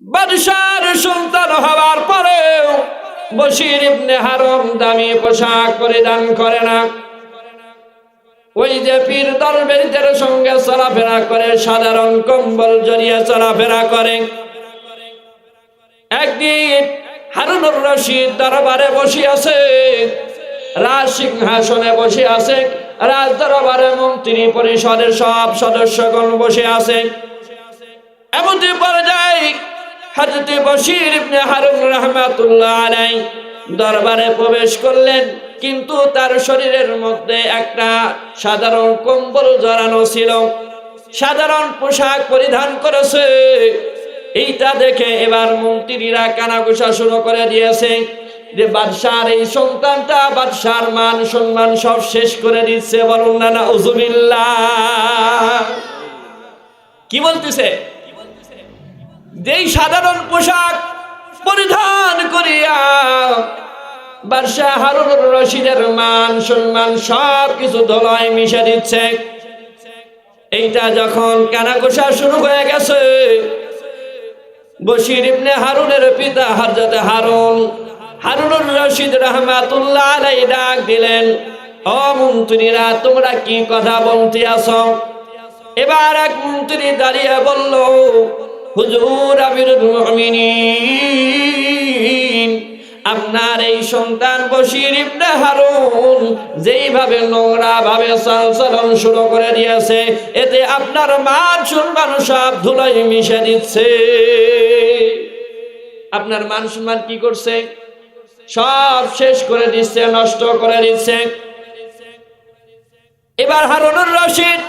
বাদশার সন্তান হওয়ার পরেও বশির ইবনে হারুন দামি পোশাক পরিধান করে না। ওই যে পীর দরবেশদের সঙ্গে চলাফেরা করে, সাধারণ কম্বল জড়িয়ে চলাফেরা করে। একদিন হারুনুর রশিদ দরবারে বসে আছে, রাজ সিংহাসনে বসে আছে, রাজ দরবারে মন্ত্রী পরিষদের সব সদস্যগণ বসে আছে। এমনটি পর্যায়ে হযরত বশির ইবনে হারুন রাহমাতুল্লাহ আলাইহি দরবারে প্রবেশ করলেন, কিন্তু তার শরীরের মধ্যে একটা সাধারণ কম্বল জড়ানো ছিল, সাধারণ পোশাক পরিধান করেছে। এইটা দেখে এবার মন্ত্রীরা কানাঘুষা শুরু করে দিয়েছে যে বাদশার এই সন্তানটা বাদশার মান সম্মান সব শেষ করে দিচ্ছে। বলুন না নাউজুবিল্লাহ। কি বলতেছে? যেই সাধারণ পোশাক পরিধান করিয়া বাদশাহ হারুনুর রশিদের মান সম্মান সব কিছু ধুলায় মিশে দিচ্ছে। এইটা যখন কানাঘুষা শুরু হয়ে গেছে, বশির ইবনে হারুনের পিতা হযরত হারুনুর রশিদ রাহমাতুল্লাহ আলাইহি ডাক দিলেন, ও মন্ত্রীরা, তোমরা কি কথা বলতে আছো? এবার এক মন্ত্রী দাঁড়িয়ে বলল, হুজুর আমিরুল মুমিনিন, আপনার এই সন্তান বশির ইবনে হারুন যেইভাবে নোংরা ভাবে চলচলন শুরু করে দিয়েছে, এতে আপনার মান সম্মান সব ধুলোয় মিশে দিচ্ছে। আপনার মান সম্মান কি করছে? সব শেষ করে দিচ্ছে, নষ্ট করে দিচ্ছে। এবার হারুনুর রশিদ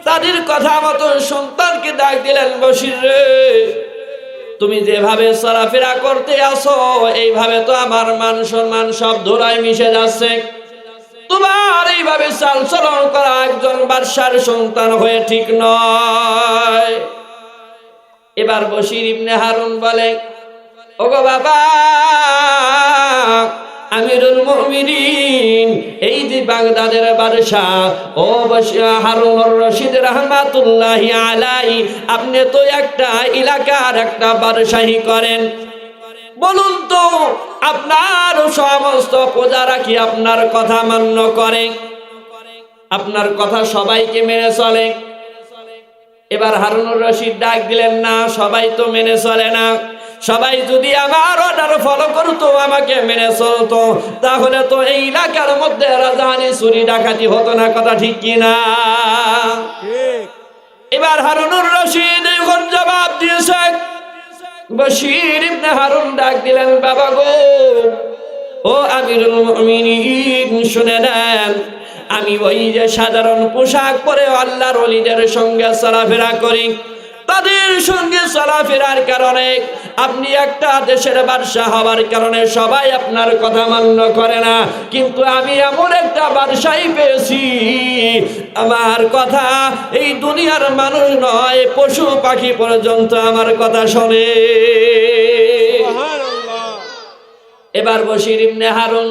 তাদের কথা মতো সন্তানকে ডাক দিলেন, বশির রে, তুমি যেভাবে চলাফেরা করতে আসো এইভাবে তো আমার মান সম্মান সব ধুলায় মিশে যাচ্ছে। তোমার এইভাবে চালচলন করা একজন বাদশার সন্তান হয়ে ঠিক নয়। এবার বশির ইবনে হারুন বলে, ওগো বাবা আমিরুল মুমিনিন, এই যে বাগদাদের বাদশা ও হারুনুর রশিদ রাহমাতুল্লাহি আলাইহি, আপনি তো একটা এলাকার একটা বাদশাহী করেন। বলুন তো, আপনার সমস্ত প্রজারা কি আপনার কথা মান্য করে? আপনার কথা সবাইকে মেনে চলে? এবার হারুনুর রশিদ ডাক দিলেন, না, সবাই তো মেনে চলে না। সবাই যদি আমার অর্ডার ফলো করতো, আমাকে মেনে চলতো, তাহলে তো এই এলাকার মধ্যে রাজধানী চুরি ডাকাতি হতো না। কথা ঠিক কিনা? এবার হারুনুর রশিদ এখন জবাব দিয়েছে। বশির ইবনে হারুন ডাক দিলেন, বাবা গো, ও আমিরুল মুমিনিন, শুনে নেন, আমি ওই যে সাধারণ পোশাক পরে আল্লাহর ওলিদের সঙ্গে চলাফেরা করি, তাদের সঙ্গে চলাফেরার কারণে আপনি একটা দেশের বাদশা হওয়ার কারণে সবাই আপনার কথা মান্য করে না, কিন্তু আমি এমন একটা বাদশাহী পেয়েছি, আমার কথা এই দুনিয়ার মানুষ নয়, পশু পাখি পর্যন্ত আমার কথা শোনে। এবার বশির ইবনে হারুন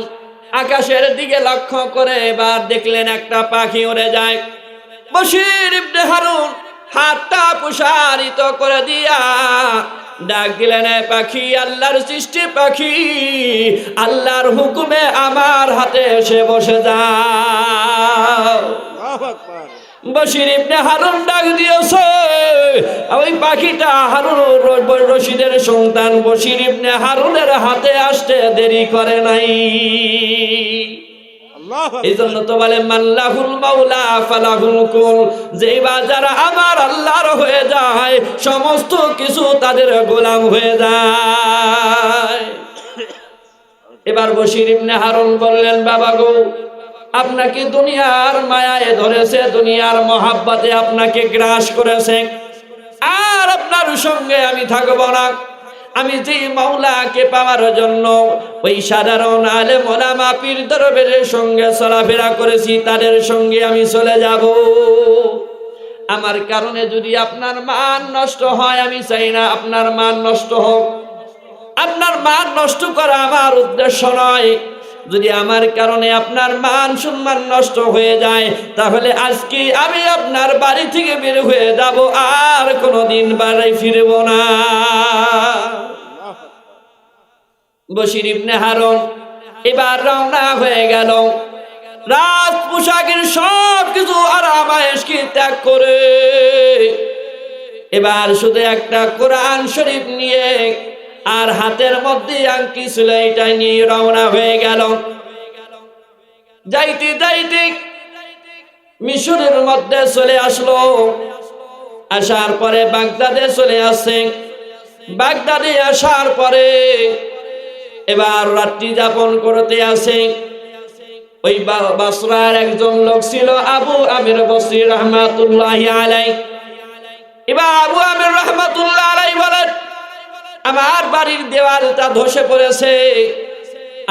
আকাশের দিকে লক্ষ্য করে এবার দেখলেন একটা পাখি উড়ে যায়। বশির ইবনে হারুন হাতটা প্রসারিত করে দিয়া ডাক দিলেন, পাখি, আল্লাহর সৃষ্টি পাখি, আল্লাহর হুকুমে আমার হাতে এসে বসে যাও। বশির ইবনে হারুন ডাক দিয়েছে, ওই পাখিটা হারুনুর রশিদের সন্তান বশির ইবনে হারুনের হাতে আসতে দেরি করে নাই। এই জন্য তো বলে মাল্লাহুল মাওলা ফালাহুল কুল, যে যারা আমার আল্লাহর হয়ে যায় সমস্ত কিছু তাদের গোলাম হয়ে যায়। এবার বশির ইবনে হারুন বললেন, বাবা গো, আপনাকে দুনিয়ার মায়ায় ধরেছে, দুনিয়ার মহাব্বতে আপনাকে গ্রাস করেছে, আর আপনার সঙ্গে আমি থাকবো না। আমি যে মাওলাকে পাওয়ার জন্য ওই সাধারণ আলেম ওলামা পীর দরবেশের সঙ্গে চলাফেরা করেছি, তাদের সঙ্গে আমি চলে যাব। আমার কারণে যদি আপনার মান নষ্ট হয়, আমি চাই না আপনার মান নষ্ট হোক। আপনার মান নষ্ট করা আমার উদ্দেশ্য নয়। যদি আমার কারণে আপনার মান সম্মান নষ্ট হয়ে যায়, তাহলে আজকে আমি আপনার বাড়ি থেকে বের হয়ে যাব, আর কোনোদিন বাড়ি ফিরব না। বশির ইবনে হারুন এবার রওনা হয়ে গেল রাজ পোশাকের সব কিছু আরামায়েশকে ত্যাগ করে এবার শুধু একটা কোরআন শরীফ নিয়ে আর হাতের মধ্যে আংটি ছিল এটা নিয়ে রওনা হয়ে গেল। যাইতে যাইতে মিশরের মধ্যে চলে আসলো। আসার পরে বাগদাদে চলে আসছে। বাগদাদে আসার পরে এবার রাত্রি যাপন করতে আসে। ওই বসরার একজন লোক ছিল আবু আমির বসরি রহমাতুল্লাহি আলাইহি। এবার আবু আমির রহমাতুল্লাহ আলাইহি বলেন, আমার বাড়ির দেওয়ালটা ধসে পড়েছে,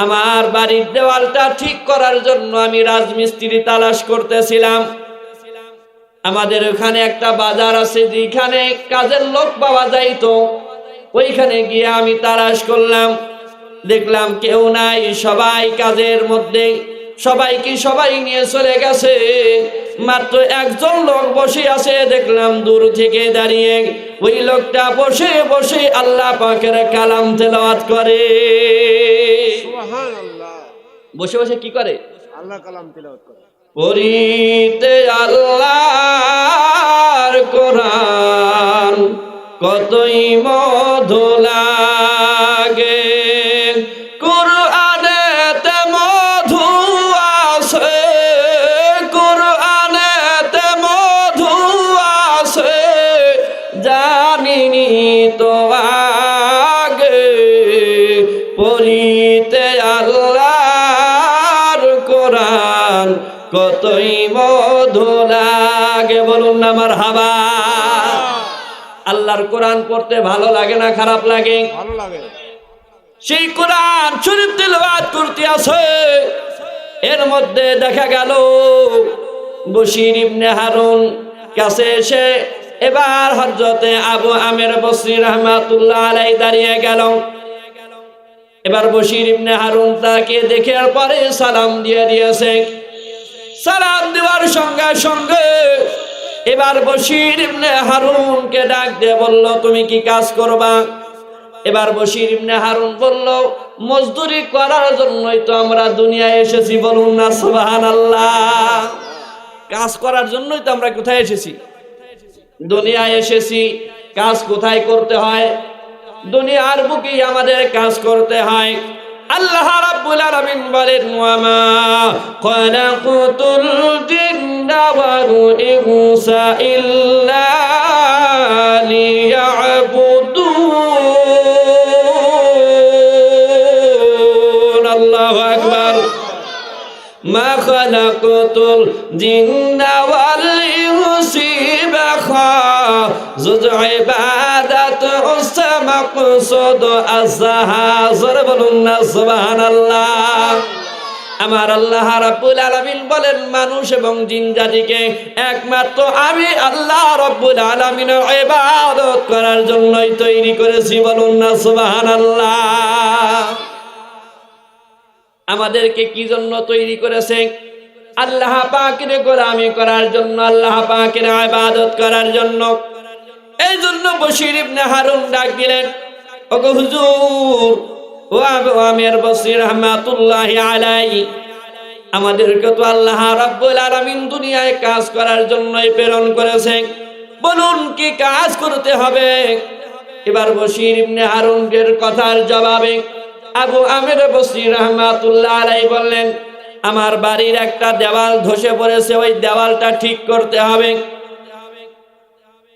আমার বাড়ির দেওয়ালটা ঠিক করার জন্য আমি রাজমিস্ত্রি তালাশ করতেছিলাম। আমাদের ওখানে একটা বাজার আছে যেখানে কাজের লোক পাওয়া যাইতো, ওইখানে গিয়ে আমি তালাশ করলাম, দেখলাম কেউ নাই, সবাই কাজের মধ্যে, সবাই নিয়ে চলে গেছে, মাত্র একজন লোক বসে আছে। দেখলাম দূর থেকে দাঁড়িয়ে ওই লোকটা বসে বসে আল্লাহ পাকের কালাম তেলাওয়াত করে। সুবহানাল্লাহ। বসে বসে কি করে? আল্লাহ কালাম তেলাওয়াত করে। পড়িতে আল্লাহর কোরআন কতই মধু লাগে, কোরআনেতে মধু আছে, কোরআনেতে মধু আছে, জানিনি তো আগে, পড়িতে আল্লাহর কোরআন কতই মধু লাগে। বলুন না মারহাবা। আল্লাহর কোরআন পড়তে ভালো লাগে না খারাপ লাগে? ভালো লাগে। সেই কোরআন শরীফ তেলাওয়াত করতে আছে, এর মধ্যে দেখা গেল বশির ইবনে হারুন কাছে এসে এবার হযরতে আবু আমির বসরি রাহমাতুল্লাহ আলাইহি দাঁড়িয়ে গেল। এবার বশির ইবনে হারুন তাকে দেখার পরে সালাম দিয়ে দিয়েছে। সালাম দেওয়ার সঙ্গে সঙ্গে এবার বশির ইবনে হারুনকে ডাক দিয়ে বলল, তুমি কি কাজ করবা? এবার বশির ইবনে হারুন বলল, মজদুরি করার জন্যই তো আমরা দুনিয়ায় এসেছি। বলুন না সুবহানাল্লাহ। কাজ করার জন্যই তো আমরা কোথায় এসেছি? দুনিয়ায় এসেছি। কাজ কোথায় করতে হয়? দুনিয়ার বুকেই আমাদের কাজ করতে হয়। আল্লাহ রাব্বুল আলামিন বলেন, ওয়ামা খালাকুতুল জিন্না ওয়াল ইনসা ইল্লা লিয়াবুদুন। আল্লাহু আকবার। মা খালাকুতুল জিন্না ওয়াল ইনসা ইবাদাত মাকসুদ আযহার। বলুন না সুবহানাল্লাহ। আমার আল্লাহ রাব্বুল আলামিন বলেন, মানুষ এবং জিন জাতিকে একমাত্র আমি আল্লাহ রাব্বুল আলামিনের ইবাদত করার জন্যই তৈরি করেছি। বলুন না সুবহানাল্লাহ। আমাদেরকে কি জন্য তৈরি করেছে? আল্লাহ পাকের গোলামি করার জন্য, আল্লাহ পাকের ইবাদত করার জন্য। এই জন্য বশির ইবনে হারুন ডাক দিলেন, ওগো হুজুর, ও আবু আমির বসরি রাহমাতুল্লাহি আলাইহি, আমাদেরকে তো আল্লাহ রাব্বুল আলামিন দুনিয়ায় কাজ করার জন্যই প্রেরণ করেছেন, বলুন কি কাজ করতে হবে? এবার বশির ইবনে হারুনের কথার জবাবে আবু আমির বসরি রাহমাতুল্লাহ আলাইহি বললেন, আমার বাড়ির একটা দেওয়াল ধসে পড়েছে, ওই দেওয়ালটা ঠিক করতে হবে।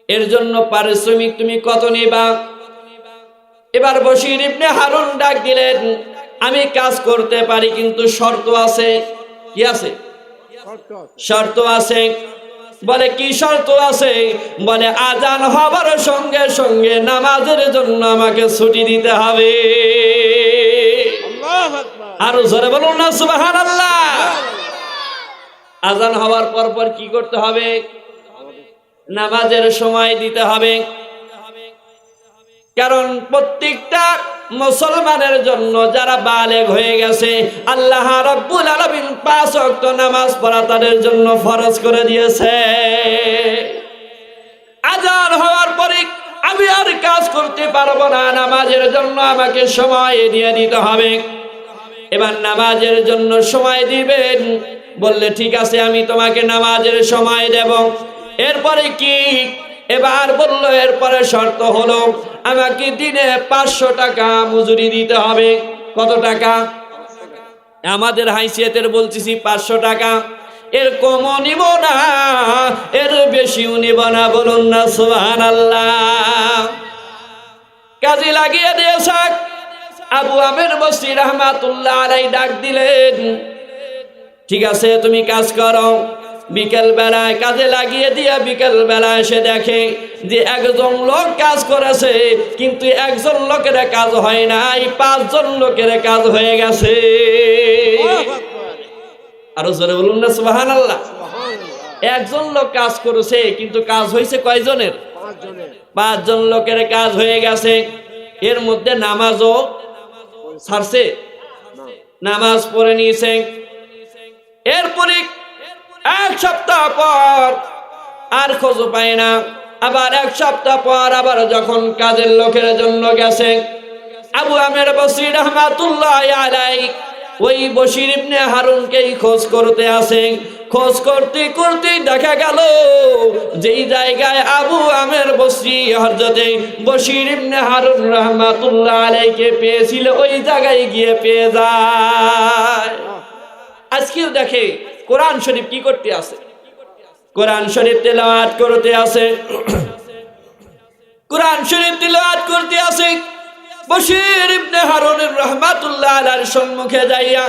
এর জন্য পারিশ্রমিক তুমি কত নিবা? এবার বশির ইবনে হারুন ডাক দিলেন, আমি কাজ করতে পারি, কিন্তু শর্ত আছে। কি আছে? শর্ত আছে। বলে কি শর্ত আছে? বলে আজান হবার সঙ্গে সঙ্গে নামাজের জন্য আমাকে ছুটি দিতে হবে। আল্লাহু আকবার। আরো জোরে বলুন না সুবহানাল্লাহ। আজান হওয়ার পর পর কি করতে হবে? নামাজের সময় দিতে হবে। কারণ প্রত্যেকটা মুসলমানের জন্য যারা বালেগ হয়ে গেছে, আল্লাহ রাব্বুল আলামিন 5 ওয়াক্ত নামাজ পড়া তাদের জন্য ফরজ করে দিয়েছে। আজান হওয়ার পরে আমি আর কাজ করতে পারবো না, নামাজের জন্য আমাকে সময় দিয়ে দিতে হবে। এবার নামাজের জন্য সময় দিবেন বললে, ঠিক আছে আমি তোমাকে নামাজের সময় দেব। এরপরে কি? এবার বলল এরপরে শর্ত হলো আমাকে দিনে 500 টাকা মজুরি দিতে হবে। কত টাকা? আমাদের হাইসিয়তের বলতেছি 500 টাকা। এর কমও নিব না, এর বেশিও নিব না। বলুন না সুবহানাল্লাহ। কাজে লাগিয়ে দিয়েছে। আবু আমের বসরি রাহমাতুল্লাহ আলাইহি ডাক দিলেন, ঠিক আছে তুমি কাজ করো। বিকেল বেলায় কাজে লাগিয়ে দিয়ে বিকেল বেলায় এসে দেখে যে একজন লোক কাজ করেছে, কিন্তু একজন লোকের কাজ হয় নাই, 5 জন লোকের কাজ হয়ে গেছে। আরো জোরে বলুন না সুবহানাল্লাহ। একজন লোক কাজ করেছে, কিন্তু কাজ হয়েছে কয়জনের? 5 জন লোকের কাজ হয়ে গেছে। এর মধ্যে নামাজও ছাড়ছে, নামাজ পড়ে নিয়েছে। এরপরে 1 সপ্তাহ পর আর খোঁজ পায় না। আবার 1 সপ্তাহ পর আবার যখন কাজের লোকের জন্য গেছে, আবু আমের বসরি রাহমাতুল্লাহ আলাইহি ওই বশির ইবনে হারুনকেই খোঁজ করতে আসে। খোঁজ করতে করতে দেখা গেল যেই জায়গায় আবু আমের বসরি হযরতে বশির ইবনে হারুন রাহমাতুল্লাহ আলাইহিকে পেয়েছিল, ওই জায়গায় গিয়ে পেয়ে যায়। আজকেও দেখে কোরআন শরীফ কি করতে আছে? কোরআন শরীফ তেলাওয়াত করতে আছে। কোরআন শরীফ তেলাওয়াত করতে আছে। বশির ইবনে হারুন রাহমাতুল্লাহ আলাইহির সম্মুখে যাইয়া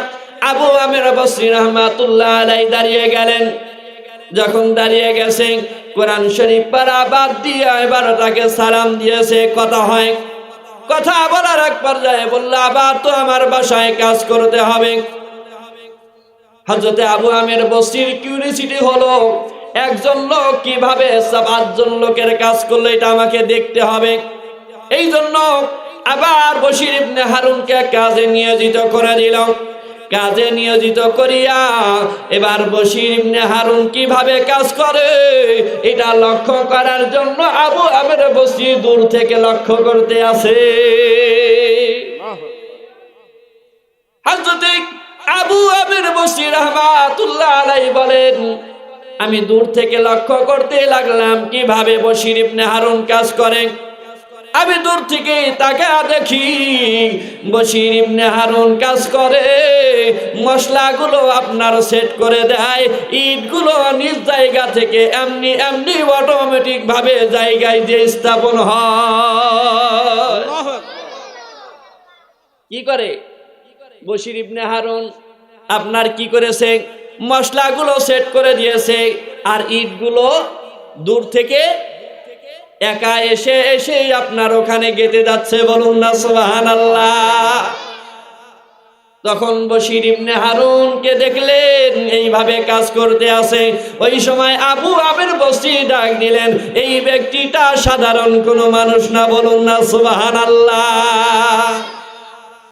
আবু আমের বসরি রাহমাতুল্লাহ আলাইহি দাঁড়িয়ে গেলেন। যখন দাঁড়িয়ে গেছে, কোরআন শরীফ পড়া বাদ দিয়ে এবার তাকে সালাম দিয়েছে। কথা হয়, কথা বলার এক পর্যায়ে বলল, আবার তো আমার বাসায় কাজ করতে হবে। হযরতে আবু আমের বসরির কিউরিসিটি হলো, একজন লোক কিভাবে 5 জন লোকের কাজ করলে এটা আমাকে দেখতে হবে। এই জন্য আবার বশির ইবনে হারুনকে কাজে নিয়োজিত করে দিল। কাজে নিয়োজিত করিয়া এবার বশির ইবনে হারুন কিভাবে কাজ করে এটা লক্ষ্য করার জন্য আবু আমের বসরি দূর থেকে লক্ষ্য করতে আছে। হযরত আবু আমের বসরি রাহমাতুল্লাহ আলাইহি বলেন, আমি দূর থেকে লক্ষ্য করতে লাগলাম কিভাবে বশির ইবনে হারুন কাজ করে। আমি দূর থেকে তাকে দেখি বশির ইবনে হারুন কাজ করে, মশলাগুলো আপনার সেট করে দেয়, ইটগুলো নিজ জায়গা থেকে এমনি এমনি অটোমেটিক ভাবে জায়গায় যে স্থাপন হয়। কি করে বশির ইবনে হারুন? আপনার কি করেছে? মশলাগুলো সেট করে দিয়েছে, আর ইটগুলো দূর থেকে একা এসে এসে আপনার ওখানে গেঁথে যাচ্ছে। বলুন না সুবহানাল্লাহ। তখন বশির ইবনে হারুনকে দেখলেন এইভাবে কাজ করতে আছে। ওই সময় আবু আমের বসরি ডাক দিলেন, এই ব্যক্তিটা সাধারণ কোনো মানুষ না। বলুন না সুবহানাল্লাহ।